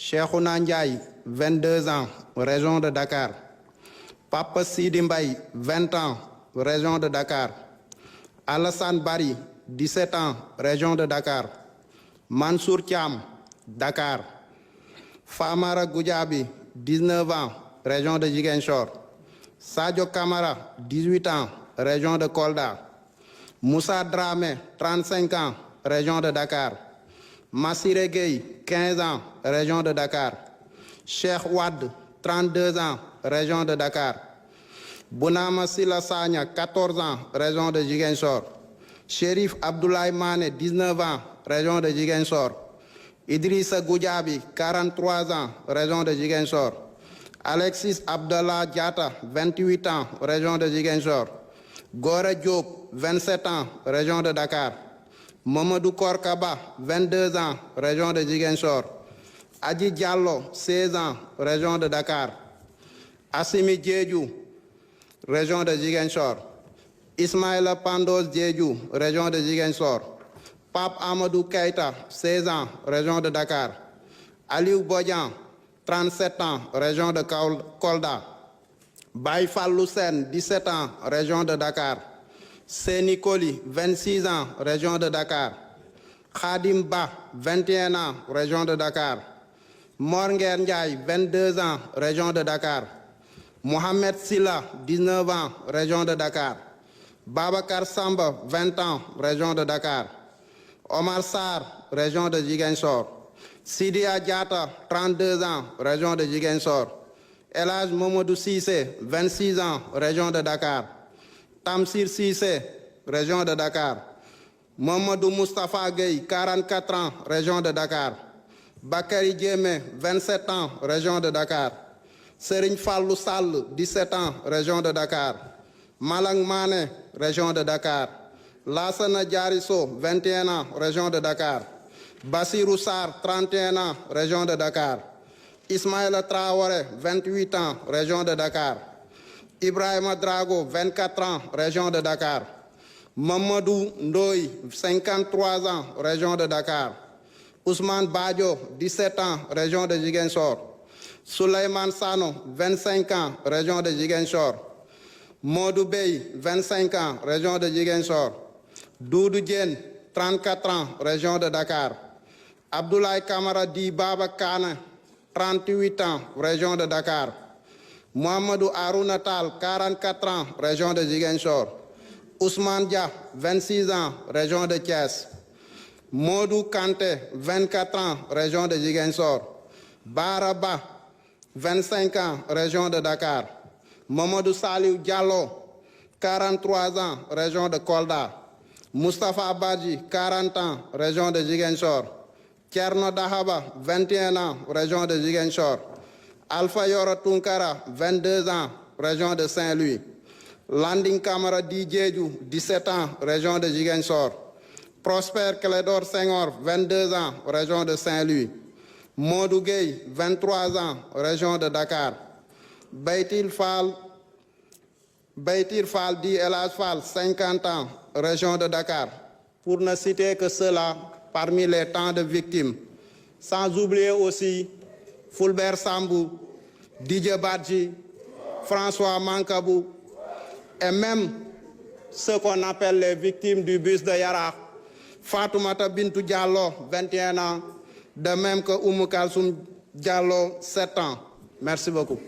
Cheikhouna Ndiaye, 22 ans, région de Dakar. Papa Sidi Mbaye, 20 ans, région de Dakar. Alassane Bari, 17 ans, région de Dakar. Mansour Thiam, Dakar. Famara Goudiaby, 19 ans, région de Ziguinchor. Sadio Kamara, 18 ans, région de Kolda. Moussa Dramé, 35 ans, région de Dakar. Massiré Gueye, 15 ans, région de Dakar. Cheikh Wad, 32 ans, région de Dakar. Bounama Silla Sagna, 14 ans, région de Ziguinchor. Chérif Abdoulaye Mané, 19 ans, région de Ziguinchor. Idrissa Goudiaby, 43 ans, région de Ziguinchor. Alexis Abdallah Diatta, 28 ans, région de Ziguinchor. Gore Diop, 27 ans, région de Dakar. Mamadou Korkaba, 22 ans, région de Ziguinchor. Adji Diallo, 16 ans, région de Dakar. Assimi Diédhiou, région de Ziguinchor. Ismaïla Pandos Diédhiou, région de Ziguinchor. Pape Amadou Keïta, 16 ans, région de Dakar. Aliou Bodian, 37 ans, région de Kolda. Baye Fallou Sène, 17 ans, région de Dakar. Séni Koli, 26 ans, région de Dakar. Khadim Ba, 21 ans, région de Dakar. Mornger Ndiaye, 22 ans, région de Dakar. Mohamed Silla, 19 ans, région de Dakar. Babacar Samba, 20 ans, région de Dakar. Omar Sarr, région de Ziguinchor. Sidia Diatta, 32 ans, région de Ziguinchor. Elhaj Momodou Sissé, 26 ans, région de Dakar. Tamsir Sissé, région de Dakar. Mamadou Moustapha Gueye, 44 ans, région de Dakar. Bakary Diémé, 27 ans, région de Dakar. Serigne Fallou Sall, 17 ans, région de Dakar. Malang Mané, région de Dakar. Lassana Diarisso, 21 ans, région de Dakar. Bassirou Sarr, 31 ans, région de Dakar. Ismaïla Traoré, 28 ans, région de Dakar. Ibrahima Drago, 24 ans, région de Dakar. Mamadou Ndoye, 53 ans, région de Dakar. Ousmane Badio, 17 ans, région de Ziguinchor. Souleymane Sano, 25 ans, région de Ziguinchor. Modou Bey, 25 ans, région de Ziguinchor. Doudou Diène, 34 ans, région de Dakar. Abdoulaye Kamara Di Baba Kane, 38 ans, région de Dakar. Mohamedou Harouna Tall, 44 ans, région de Ziguinchor. Ousmane Dia, 26 ans, région de Thiès. Modou Kanté, 24 ans, région de Ziguinchor. Baraba, 25 ans, région de Dakar. Mamadou Saliou Diallo, 43 ans, région de Kolda. Moustapha Badji, 40 ans, région de Ziguinchor. Tierno Dahaba, 21 ans, région de Ziguinchor. Alpha Yoro Tunkara, 22 ans, région de Saint-Louis. Landing Kamara Diédhiou, 17 ans, région de Ziguinchor. Prosper Clédor Senghor, 22 ans, région de Saint-Louis. Modou Gueye, 23 ans, région de Dakar. Baitil Fall Di Elhaj Fall, 50 ans, région de Dakar. Pour ne citer que cela parmi les tant de victimes. Sans oublier aussi Fulbert Sambou, Didier Badji, François Mankabou, et même ceux qu'on appelle les victimes du bus de Yara. Fatoumata Bintou Diallo, 21 ans, de même que Oumou Kalsoum Diallo, 7 ans. Merci beaucoup.